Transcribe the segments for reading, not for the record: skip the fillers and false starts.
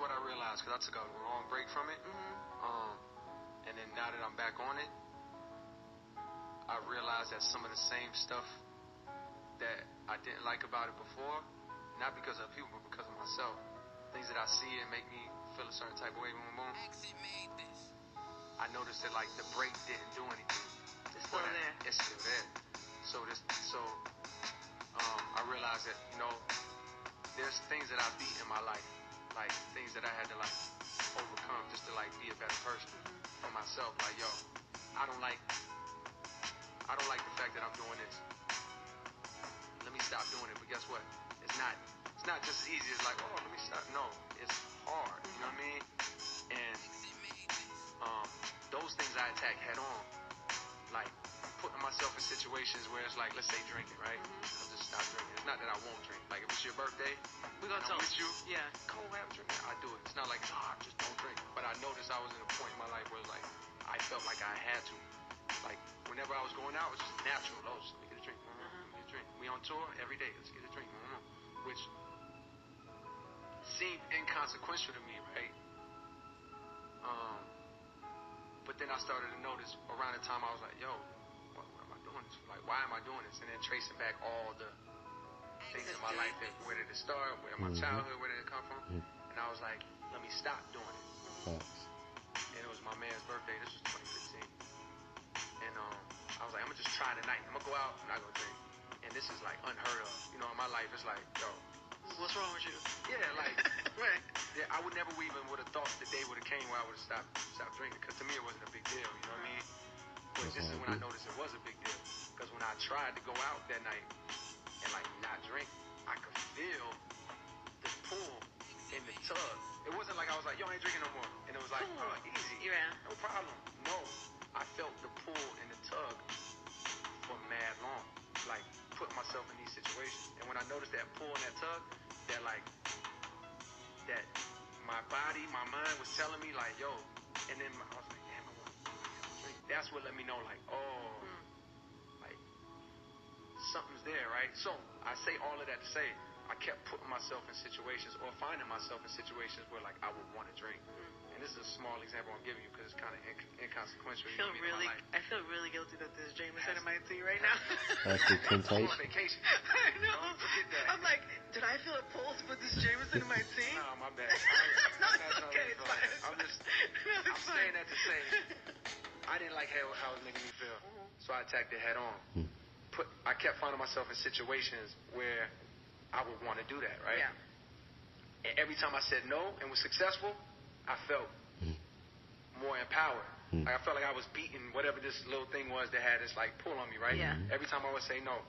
what I realized, because I took a long break from it. And then now that I'm back on it, I realized that some of the same stuff that I didn't like about it before, not because of people, but because of myself. Things that I see and make me feel a certain type of way, boom, boom. I noticed that like the break didn't do anything. It's still there. It's still there. So I realized that, you know, there's things that I beat in my life, like things that I had to like overcome just to like be a better person for myself. Like, yo, I don't like the fact that I'm doing this. Let me stop doing it. But guess what? It's not just as easy as like, oh, let me stop. No, it's hard. You know what I mean? And those things I attack head on. Like putting myself in situations where it's like, let's say drinking, right? I'll just stop drinking. It's not that I won't drink. Like if it's your birthday, we're gonna I'm with you. Yeah. Go have a drink. I do it. It's not like, just don't drink. But I noticed I was in a point in my life where like I felt like I had to. Like whenever I was going out, it was just natural. Oh, just let me get a drink. Let me get a drink. We on tour every day. Let's get a drink. Which seemed inconsequential to me, right? But then I started to notice around the time I was like, yo, what am I doing this? Like, why am I doing this? And then tracing back all the things in my life, that where did it start? Where my childhood? Where did it come from? And I was like, let me stop doing it. And it was my man's birthday. This was 2015. And I was like, I'm gonna just try tonight. I'm gonna go out. I'm not gonna drink. And this is like unheard of. You know, in my life, it's like, yo, what's wrong with you? Yeah, like, right. Yeah, I would never even would have thought the day would have came where I would have stopped drinking. Because to me, it wasn't a big deal. You know what I mean? But this is when I noticed it was a big deal. Because when I tried to go out that night and like not drink, I could feel the pull in the tub. It wasn't like I was like, yo, I ain't drinking no more. And it was like, oh, easy. Yeah. No problem. No. I felt the pull in the tug for mad long. Like, putting myself in these situations. And when I noticed that pull in that tug, that like, that my body, my mind was telling me like, yo, and then I was like, damn, I want to drink. That's what let me know like, oh, like, something's there, right? So, I say all of that to say, I kept putting myself in situations or finding myself in situations where like I would want to drink. And this is a small example I'm giving you because it's kind of inconsequential. I feel really guilty that there's Jameson in my tea right now. That's the temptation. On vacation. I know. Don't forget that. I'm like, did I feel a pull to put this Jameson in my tea? No, my bad. No, it's okay. It's fine. I'm saying that to say I didn't like how it was making me feel. So I attacked it head on. I kept finding myself in situations where I would want to do that, right? Yeah. And every time I said no and was successful, I felt more empowered. Like I felt like I was beating whatever this little thing was that had this like pull on me, right? Yeah. Every time I would say no.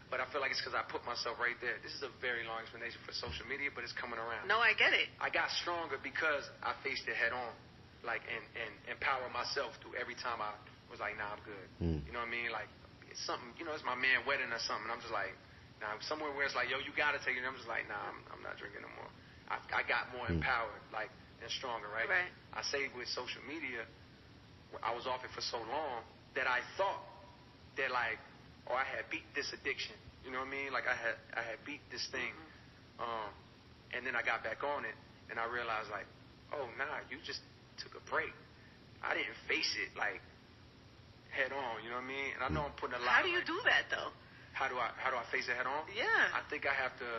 But I feel like it's because I put myself right there. This is a very long explanation for social media, but it's coming around. No, I get it. I got stronger because I faced it head on, like, and empowered myself through every time I was like, nah, I'm good. You know what I mean? Like, it's something, you know, it's my man wedding or something. I'm just like, nah, somewhere where it's like, yo, you got to take it. I'm just like, nah, I'm not drinking no more. I got more empowered, like, and stronger, right? Right. I say with social media, I was off it for so long that I thought that, like, oh, I had beat this addiction. You know what I mean? Like, I had beat this thing. And then I got back on it, and I realized, like, oh, nah, you just took a break. I didn't face it, like, head on, you know what I mean? And I know I'm putting a lot. How do you do that, though? How do I face it head on? Yeah. I think I have to,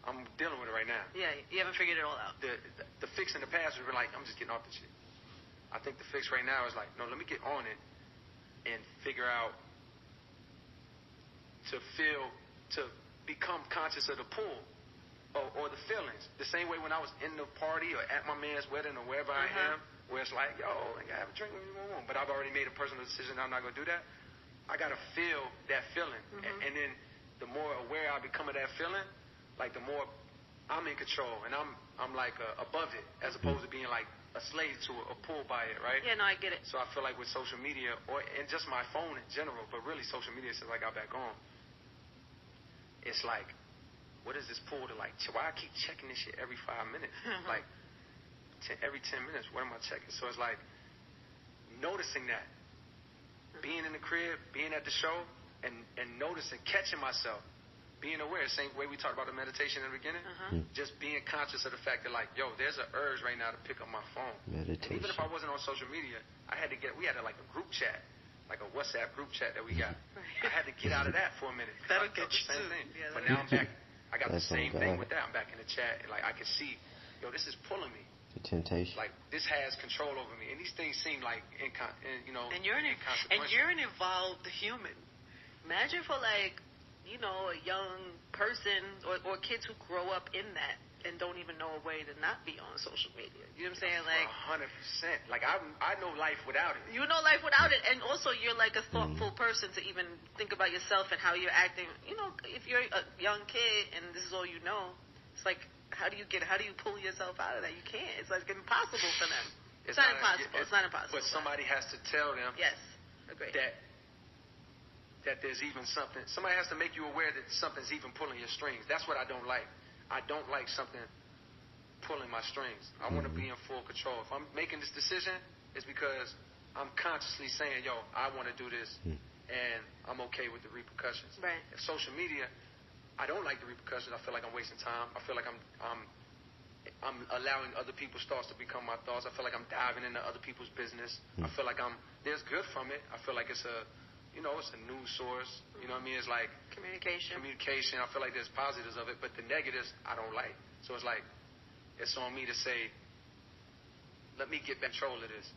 I'm dealing with it right now. Yeah, you haven't figured it all out. The fix in the past was like, I'm just getting off the shit. I think the fix right now is like, no, let me get on it and figure out to become conscious of the pull or the feelings. The same way when I was in the party or at my man's wedding or wherever I am, where it's like, yo, I have a drink when you want, but I've already made a personal decision, I'm not going to do that. I got to feel that feeling. And then the more aware I become of that feeling, like the more I'm in control and I'm like above it as opposed to being like a slave to it or pulled by it, right? Yeah, no, I get it. So I feel like with social media and just my phone in general, but really social media since I got back on, it's like, what is this pull to like, why I keep checking this shit every 5 minutes? Like, every 10 minutes, what am I checking? So it's like, noticing that. Being in the crib, being at the show, and noticing, catching myself. being aware, same way we talked about the meditation in the beginning, just being conscious of the fact that, like, yo, there's an urge right now to pick up my phone. Meditation. And even if I wasn't on social media, we had like a group chat, like a WhatsApp group chat that we got. I had to get out of that for a minute. That'll get you same too. thing. Yeah, but now I'm back. I got the That's same on thing God. with that. I'm back in the chat, and like I can see, yo, this is pulling me. The temptation. Like this has control over me, and these things seem like And you're an evolved human. Imagine for like, you know, a young person or kids who grow up in that and don't even know a way to not be on social media. You know what I'm saying? Like 100%. Like I know life without it. You know life without it, and also you're like a thoughtful person to even think about yourself and how you're acting. You know, if you're a young kid and this is all you know, it's like how do you pull yourself out of that? You can't. It's like impossible for them. It's not impossible. It's not impossible. But somebody has to tell them. Yes, agree. That there's even something. Somebody has to make you aware that something's even pulling your strings. That's what I don't like. I don't like something pulling my strings. I want to be in full control. If I'm making this decision, it's because I'm consciously saying, yo, I want to do this, and I'm okay with the repercussions. Right. If social media, I don't like the repercussions. I feel like I'm wasting time. I feel like I'm allowing other people's thoughts to become my thoughts. I feel like I'm diving into other people's business. I feel like there's good from it. I feel like it's a news source. You know what I mean? It's like communication. I feel like there's positives of it, but the negatives I don't like. So it's like, it's on me to say, let me get control of this.